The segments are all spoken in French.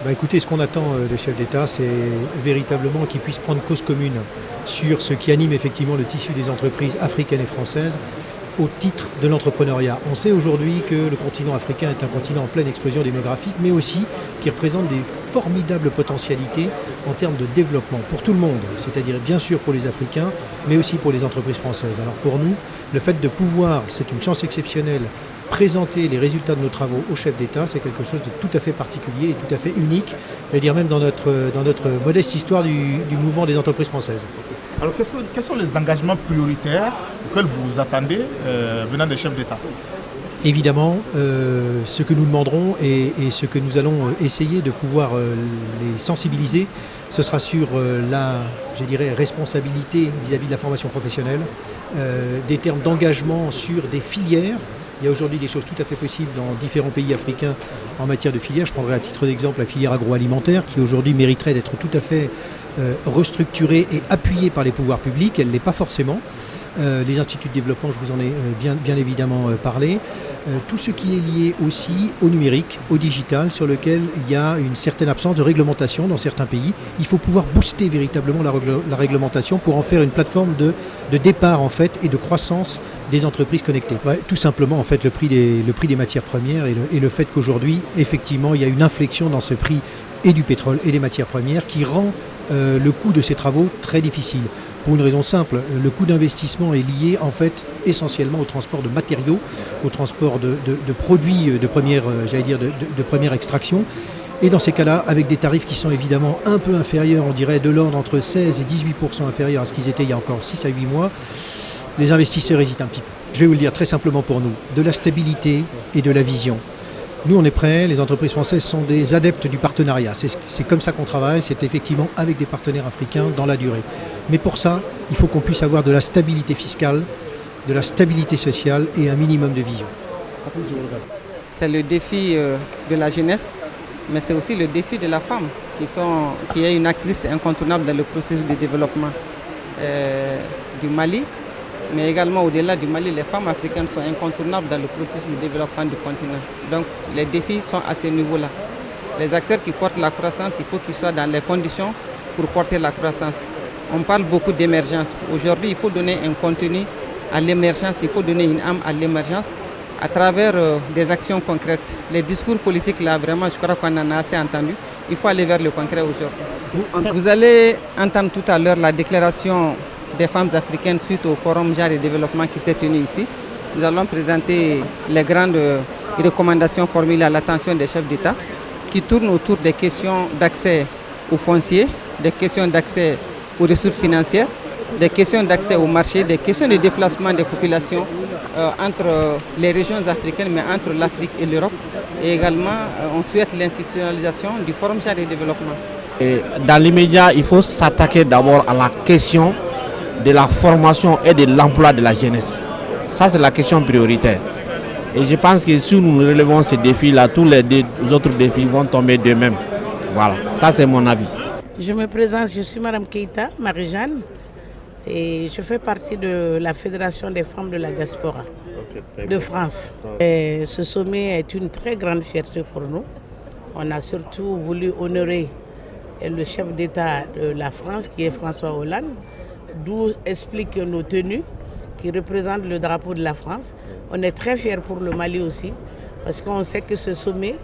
Écoutez, ce qu'on attend des chefs d'État, c'est véritablement qu'ils puissent prendre cause commune sur ce qui anime effectivement le tissu des entreprises africaines et françaises au titre de l'entrepreneuriat. On sait aujourd'hui que le continent africain est un continent en pleine explosion démographique, mais aussi qui représente des formidables potentialités en termes de développement pour tout le monde, c'est-à-dire bien sûr pour les Africains, mais aussi pour les entreprises françaises. Alors pour nous, le fait de pouvoir, c'est une chance exceptionnelle, présenter les résultats de nos travaux au chef d'État, c'est quelque chose de tout à fait particulier et tout à fait unique, je vais dire même dans notre modeste histoire du mouvement des entreprises françaises. Alors quels sont les engagements prioritaires auxquels vous vous attendez venant des chefs d'État ? Évidemment, ce que nous demanderons et ce que nous allons essayer de pouvoir les sensibiliser, ce sera sur la, je dirais, responsabilité vis-à-vis de la formation professionnelle, des termes d'engagement sur des filières. Il y a aujourd'hui des choses tout à fait possibles dans différents pays africains en matière de filières. Je prendrai à titre d'exemple la filière agroalimentaire qui aujourd'hui mériterait d'être tout à fait restructurée et appuyée par les pouvoirs publics. Elle ne l'est pas forcément. Les instituts de développement, je vous en ai bien évidemment parlé. Tout ce qui est lié aussi au numérique, au digital, sur lequel il y a une certaine absence de réglementation dans certains pays. Il faut pouvoir booster véritablement la réglementation pour en faire une plateforme de départ en fait et de croissance des entreprises connectées. Tout simplement en fait le prix des matières premières et le fait qu'aujourd'hui effectivement il y a une inflexion dans ce prix et du pétrole et des matières premières qui rend le coût de ces travaux très difficile. Pour une raison simple, le coût d'investissement est lié en fait essentiellement au transport de matériaux, au transport de produits de première, de première extraction. Et dans ces cas-là, avec des tarifs qui sont évidemment un peu inférieurs, on dirait de l'ordre entre 16 et 18% inférieurs à ce qu'ils étaient il y a encore 6 à 8 mois, les investisseurs hésitent un petit peu. Je vais vous le dire très simplement pour nous, de la stabilité et de la vision. Nous, on est prêts, les entreprises françaises sont des adeptes du partenariat. C'est comme ça qu'on travaille, c'est effectivement avec des partenaires africains dans la durée. Mais pour ça, il faut qu'on puisse avoir de la stabilité fiscale, de la stabilité sociale et un minimum de vision. C'est le défi de la jeunesse, mais c'est aussi le défi de la femme, qui est une actrice incontournable dans le processus de développement du Mali. Mais également au-delà du Mali, les femmes africaines sont incontournables dans le processus de développement du continent. Donc les défis sont à ce niveau-là. Les acteurs qui portent la croissance, il faut qu'ils soient dans les conditions pour porter la croissance. On parle beaucoup d'émergence. Aujourd'hui, il faut donner un contenu à l'émergence, il faut donner une âme à l'émergence à travers des actions concrètes. Les discours politiques, là, vraiment, je crois qu'on en a assez entendu. Il faut aller vers le concret aujourd'hui. Vous allez entendre tout à l'heure la déclaration des femmes africaines suite au forum genre et développement qui s'est tenu ici. Nous allons présenter les grandes recommandations formulées à l'attention des chefs d'État qui tournent autour des questions d'accès aux fonciers, des questions d'accès aux ressources financières, des questions d'accès au marché, des questions de déplacement des populations entre les régions africaines, mais entre l'Afrique et l'Europe. Et également, on souhaite l'institutionnalisation du forum genre et développement. Dans l'immédiat, il faut s'attaquer d'abord à la question de la formation et de l'emploi de la jeunesse. Ça, c'est la question prioritaire. Et je pense que si nous relevons ces défis-là, tous les autres défis vont tomber d'eux-mêmes. Voilà, ça c'est mon avis. Je me présente, je suis Mme Keïta, Marie-Jeanne, et je fais partie de la Fédération des femmes de la diaspora de France. Et ce sommet est une très grande fierté pour nous. On a surtout voulu honorer le chef d'État de la France, qui est François Hollande, d'où explique nos tenues qui représentent le drapeau de la France. On est très fiers pour le Mali aussi, parce qu'on sait que ce sommet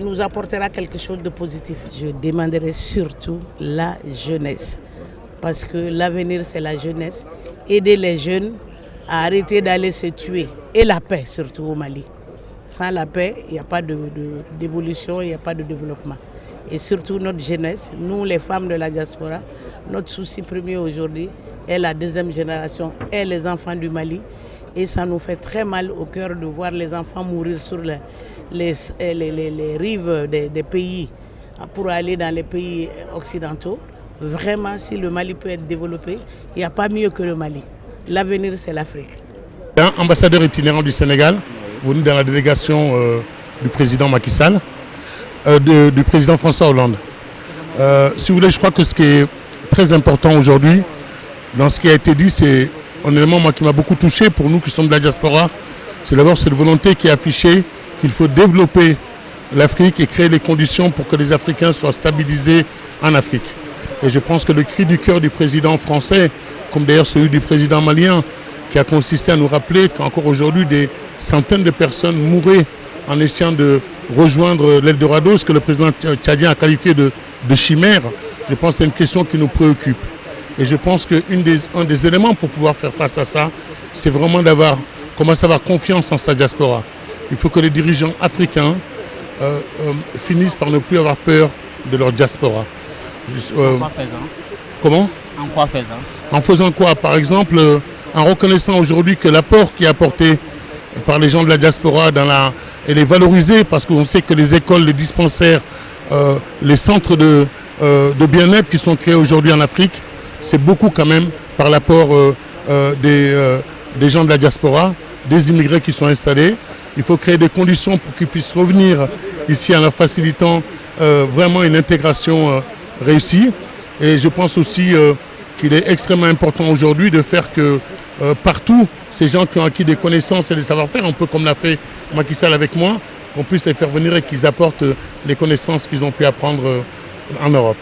nous apportera quelque chose de positif. Je demanderai surtout la jeunesse, parce que l'avenir c'est la jeunesse. Aider les jeunes à arrêter d'aller se tuer, et la paix surtout au Mali. Sans la paix, il n'y a pas d'évolution, il n'y a pas de développement. Et surtout notre jeunesse, nous les femmes de la diaspora, notre souci premier aujourd'hui est la deuxième génération et les enfants du Mali. Et ça nous fait très mal au cœur de voir les enfants mourir sur les rives des pays pour aller dans les pays occidentaux. Vraiment, si le Mali peut être développé, il n'y a pas mieux que le Mali. L'avenir, c'est l'Afrique. Ambassadeur itinérant du Sénégal, venu dans la délégation du président Macky Sall, du président François Hollande. Si vous voulez, je crois que ce qui est très important aujourd'hui, dans ce qui a été dit, c'est un élément moi, qui m'a beaucoup touché pour nous qui sommes de la diaspora, C'est d'abord cette volonté qui est affichée qu'il faut développer l'Afrique et créer les conditions pour que les Africains soient stabilisés en Afrique. Et je pense que le cri du cœur du président français, comme d'ailleurs celui du président malien, qui a consisté à nous rappeler qu'encore aujourd'hui des centaines de personnes mouraient en essayant de rejoindre l'Eldorado, ce que le président tchadien a qualifié de chimère, je pense que c'est une question qui nous préoccupe. Et je pense qu'un des éléments pour pouvoir faire face à ça, c'est vraiment commencer à avoir confiance en sa diaspora. Il faut que les dirigeants africains finissent par ne plus avoir peur de leur diaspora. En quoi faisant? Comment? En quoi faisant? En faisant quoi? Par exemple, en reconnaissant aujourd'hui que l'apport qui est apporté par les gens de la diaspora elle est valorisée, parce qu'on sait que les écoles, les dispensaires, les centres de bien-être qui sont créés aujourd'hui en Afrique, c'est beaucoup quand même par l'apport des gens de la diaspora, des immigrés qui sont installés. Il faut créer des conditions pour qu'ils puissent revenir ici en leur facilitant vraiment une intégration réussie. Et je pense aussi qu'il est extrêmement important aujourd'hui de faire que partout, ces gens qui ont acquis des connaissances et des savoir-faire, un peu comme l'a fait Macky Sall avec moi, qu'on puisse les faire venir et qu'ils apportent les connaissances qu'ils ont pu apprendre en Europe.